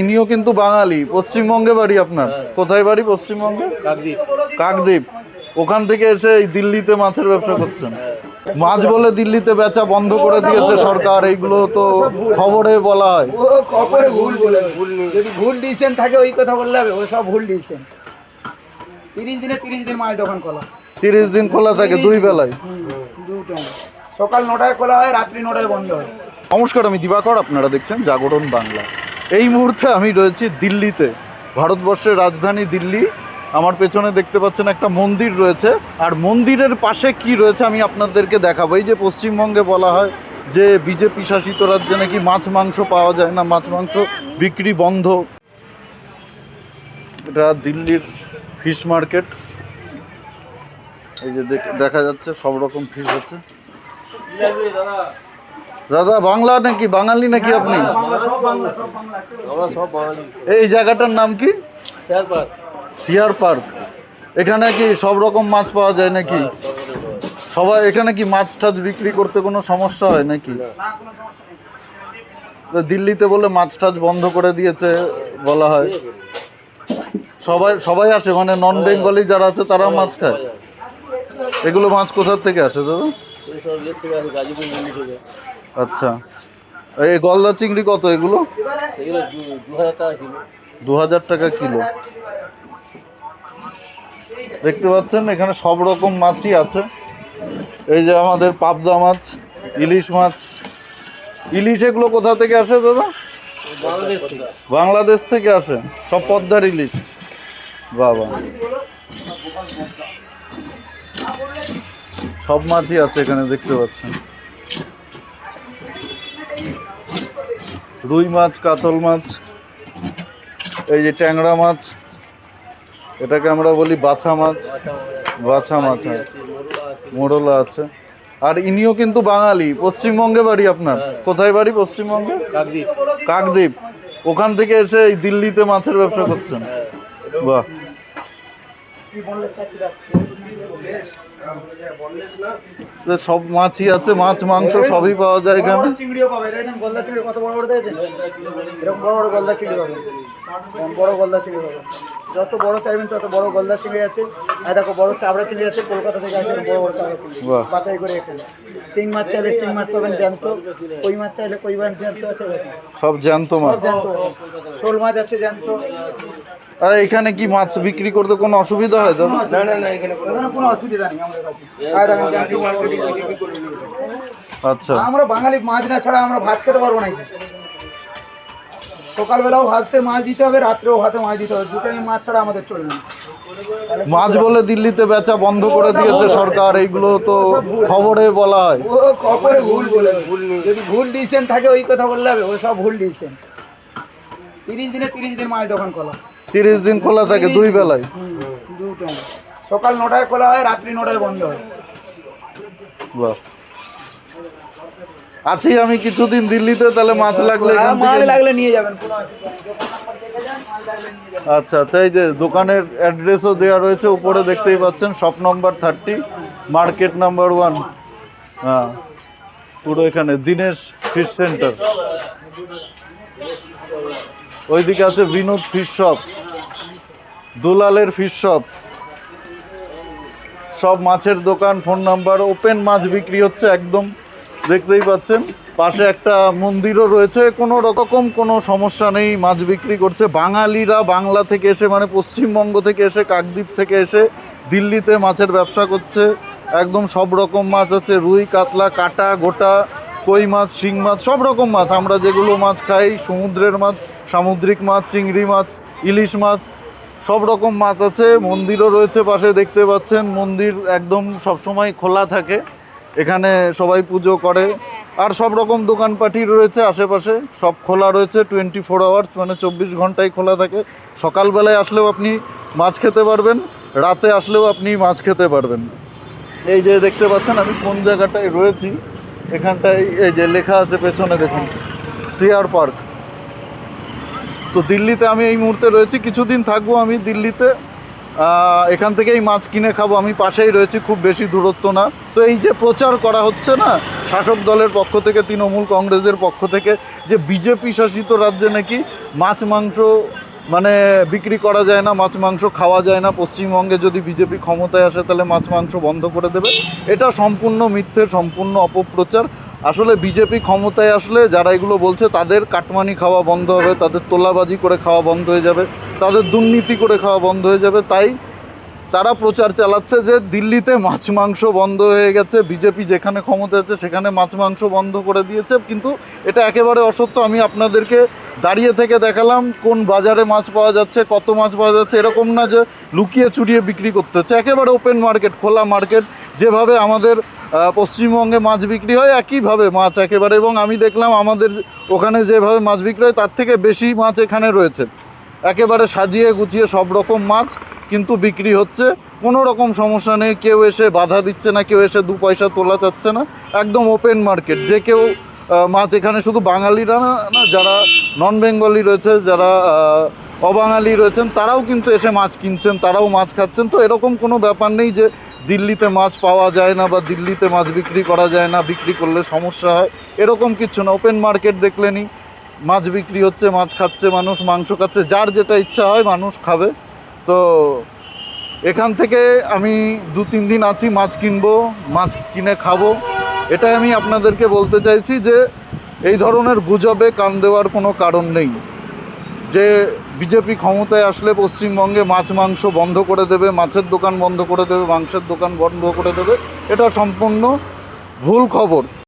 ইনিও কিন্তু বাঙালি। পশ্চিমবঙ্গে বাড়ি আপনার? কোথায় বাড়ি পশ্চিমবঙ্গে? কাকদ্বীপ। ওখান থেকে এসে এই দিল্লিতে মাছের ব্যবসা করছেন। মাছ বলে দিল্লিতে বেচা বন্ধ করে দিয়েছে সরকার, এইগুলো তো খবরে বলা হয়। খবরে ভুল বলে, যদি ভুল ডিসিশন থাকে ওই কথা বললে হবে, ও সব ভুল ডিসিশন। 30 দিনে 30 দিন মাছ দোকান খোলা। 30 দিন খোলা থাকে, দুই বেলায়? দু টাইম, সকাল 9টায় খোলা হয়, রাত্রি 9টায় বন্ধ হয়। নমস্কার, আমি দিবাকর, আপনারা দেখছেন জাগরণ বাংলা। এই মুহূর্তে আমি রয়েছি দিল্লিতে, ভারতবর্ষের রাজধানী দিল্লি। আমার পেছনে দেখতে পাচ্ছেন একটা মন্দির রয়েছে, আর মন্দিরের পাশে কি রয়েছে আমি আপনাদেরকে দেখাবো। এই যে পশ্চিমবঙ্গে বলা হয় যে বিজেপি শাসিত রাজ্যে নাকি মাছ মাংস পাওয়া যায় না, মাছ মাংস বিক্রি বন্ধ। এটা দিল্লির ফিশ মার্কেট। এই যে দেখা যাচ্ছে সব রকম ফিশ আছে। দাদা বাংলা নাকি, বাঙালি নাকি আপনি? এই জায়গাটার নাম কি? সিয়ার পার্ক। এখানে কি সব রকম মাছ পাওয়া যায় নাকি? সবাই এখানে কি মাছ টাছ বিক্রি করতে কোনো সমস্যা হয় নাকি? দিল্লিতে বলে মাছ টাছ বন্ধ করে দিয়েছে বলা হয়। সবাই আসে, মানে নন বেঙ্গলি যারা আছে তারাও মাছ খায়। এগুলো মাছ কোথার থেকে আসে দাদা? আচ্ছা, এই গলদা চিংড়ি কত এগুলো? 2000 টাকা কিলো। দেখতে পাচ্ছেন এখানে সব রকম মাছই আছে। এই যে আমাদের পাবদা মাছ, ইলিশ মাছ। ইলিশ এগুলো কোথা থেকে আসে দাদা? বাংলাদেশ থেকে আসে, সব পদ্মার ইলিশ। বাবা, সব মাছই আছে এখানে দেখতে পাচ্ছেন। রুই মাছ, কাতল মাছ, এই যে ট্যাংরা মাছ, এটাকে আমরা বলি বাছা মাছ। বাছা মাছ, মোরলা আছে। আর ইনিও কিন্তু বাঙালি। পশ্চিমবঙ্গে বাড়ি আপনার? কোথায় বাড়ি পশ্চিমবঙ্গে? কাকদ্বীপ। ওখান থেকে এসে এই দিল্লিতে মাছের ব্যবসা করছেন। বাহ, সব মাছই আছে, মাছ মাংস সবই পাওয়া যায় এখানে। চিংড়িও পাবে, দেখেন গলদা চিংড়ি কত বড় বড় দেখেছেন? এরকম বড় বড় গলদা চিংড়ি পাবে, বড় গলদা চিংড়ি পাবে। যত বড় চাইবেন তত বড় গলদা চিংড়ি আছে। আর দেখো বড় চাবড়া চিংড়ি আছে, কলকাতা থেকে আসে বড় বড় চাবড়া চিংড়ি বাছাই করে এখানে। শিং মাছ চাইলে শিং মাছ পাবেন জ্যান্ত, কই মাছ চাইলে কই মাছ জ্যান্ত আছে, সব জ্যান্ত মাছ। শোল মাছ আছে জ্যান্ত। আর এখানে কি মাছ বিক্রি করতে কোনো অসুবিধা হয় দাদা? না, এখানে কোনো অসুবিধা নেই আমাদের কাছে। আর দেখেন জ্যান্ত মাছ বিক্রি করে নিয়ে। আচ্ছা, আমরা বাঙালি, মাছ না ছাড়া আমরা ভাত খেতে পারবো না। সকালবেলাও ভাতে মাছ দিতে হবে, রাত্রেও ভাতে মাছ দিতে হবে, দুটোই মাছ ছাড়া আমাদের চলবে না। মাছ বলে দিল্লিতে বেচা বন্ধ করে দিয়েছে সরকার, এইগুলো তো খবরে বলা হয়। ও খবরে ভুল বলে, যদি ভুল ডিসিশন থাকে ওই কথা বললে হবে, ও সব ভুল ডিসিশন। 30 দিনে 30 দিন মাছ দোকান খোলা। 30 দিন খোলা থাকে, দুই বেলায়? দু টাইম, সকাল 9টায় খোলা হয়, রাত্রি 9টায় বন্ধ হয়। বাহ, আছি আমি কিছুদিন দিল্লিতে, তাহলে মাছ লাগলে মাছ লাগলে নিয়ে যাবেন। আচ্ছা আচ্ছা, এই যে দোকানের অ্যাড্রেসও দেওয়া রয়েছে উপরে, দেখতেই পাচ্ছেন। Shop number 30, market number 1। হ্যাঁ, পুরো এখানে দীনেশ ফিশ সেন্টার। ওইদিকে আছে বিনোদ ফিশ শপ, দুলালের ফিশ শপ, সব মাছের দোকান। ফোন নাম্বার, ওপেন মাছ বিক্রি হচ্ছে একদম, দেখতেই পাচ্ছেন। পাশে একটা মন্দিরও রয়েছে, কোনো রকম কোনো সমস্যা নেই, মাছ বিক্রি করছে। বাঙালিরা বাংলা থেকে এসে, মানে পশ্চিমবঙ্গ থেকে এসে, কাকদ্বীপ থেকে এসে দিল্লিতে মাছের ব্যবসা করছে। একদম সব রকম মাছ আছে, রুই, কাতলা, কাটা, গোটা, কই মাছ, শিং মাছ, সব রকম মাছ। আমরা যেগুলো মাছ খাই, সমুদ্রের মাছ, সামুদ্রিক মাছ, চিংড়ি মাছ, ইলিশ মাছ, সব রকম মাছ আছে। মন্দিরও রয়েছে পাশে, দেখতে পাচ্ছেন। মন্দির একদম সবসময় খোলা থাকে, এখানে সবাই পুজো করে। আর সব রকম দোকানপাটি রয়েছে আশেপাশে, সব খোলা রয়েছে 24 আওয়ার্স, মানে 24 ঘন্টাই খোলা থাকে। সকালবেলায় আসলেও আপনি মাছ খেতে পারবেন, রাতে আসলেও আপনি মাছ খেতে পারবেন। এই যে দেখতে পাচ্ছেন আমি কোন জায়গাটায় রয়েছি, এখানটায় এই যে লেখা আছে পেছনে দেখুন, সিয়ার পার্ক। তো দিল্লিতে আমি এই মুহূর্তে রয়েছি, কিছুদিন থাকবো আমি দিল্লিতে। এখান থেকেই মাছ কিনে খাবো, আমি পাশেই রয়েছি, খুব বেশি দূরত্ব না। তো এই যে প্রচার করা হচ্ছে না শাসক দলের পক্ষ থেকে, তৃণমূল কংগ্রেসের পক্ষ থেকে, যে বিজেপি শাসিত রাজ্যে নাকি মাছ মাংস মানে বিক্রি করা যায় না, মাছ মাংস খাওয়া যায় না, পশ্চিমবঙ্গে যদি বিজেপি ক্ষমতায় আসে তাহলে মাছ মাংস বন্ধ করে দেবে, এটা সম্পূর্ণ মিথ্যে, সম্পূর্ণ অপপ্রচার। আসলে বিজেপি ক্ষমতায় আসলে যারা এগুলো বলছে তাদের কাটমানি খাওয়া বন্ধ হবে, তাদের তোলাবাজি করে খাওয়া বন্ধ হয়ে যাবে, তাদের দুর্নীতি করে খাওয়া বন্ধ হয়ে যাবে। তাই তারা প্রচার চালাচ্ছে যে দিল্লিতে মাছ মাংস বন্ধ হয়ে গেছে, বিজেপি যেখানে ক্ষমতা আছে সেখানে মাছ মাংস বন্ধ করে দিয়েছে, কিন্তু এটা একেবারে অসত্য। আমি আপনাদেরকে দাঁড়িয়ে থেকে দেখালাম কোন বাজারে মাছ পাওয়া যাচ্ছে, কত মাছ পাওয়া যাচ্ছে। এরকম না যে লুকিয়ে চুরিয়ে বিক্রি করতে হচ্ছে, একেবারে ওপেন মার্কেট, খোলা মার্কেট, যেভাবে আমাদের পশ্চিমবঙ্গে মাছ বিক্রি হয় একইভাবে মাছ একেবারে। এবং আমি দেখলাম আমাদের ওখানে যেভাবে মাছ বিক্রি হয় তার থেকে বেশি মাছ এখানে রয়েছে, একেবারে সাজিয়ে গুছিয়ে সব রকম মাছ কিন্তু বিক্রি হচ্ছে, কোনো রকম সমস্যা নেই, কেউ এসে বাধা দিচ্ছে না, কেউ এসে 2 পয়সা তোলা চাচ্ছে না, একদম ওপেন মার্কেট। যে কেউ মাছ এখানে শুধু বাঙালিরা না, যারা নন বেঙ্গলি রয়েছে, যারা অবাঙালি রয়েছেন, তারাও কিন্তু এসে মাছ কিনছেন, তারাও মাছ খাচ্ছেন। তো এরকম কোনো ব্যাপার নেই যে দিল্লিতে মাছ পাওয়া যায় না বা দিল্লিতে মাছ বিক্রি করা যায় না, বিক্রি করলে সমস্যা হয়, এরকম কিছু না। ওপেন মার্কেট দেখলেনি, মাছ বিক্রি হচ্ছে, মাছ খাচ্ছে মানুষ, মাংস খাচ্ছে, যার যেটা ইচ্ছা হয় মানুষ খাবে। তো এখান থেকে আমি 2-3 দিন আছি, মাছ কিনবো, মাছ কিনে খাবো, এটাই আমি আপনাদেরকে বলতে চাইছি। যে এই ধরনের গুজবে কান দেওয়ার কোনো কারণ নেই যে বিজেপি ক্ষমতায় আসলে পশ্চিমবঙ্গে মাছ মাংস বন্ধ করে দেবে, মাছের দোকান বন্ধ করে দেবে, মাংসের দোকান বন্ধ করে দেবে, এটা সম্পূর্ণ ভুল খবর।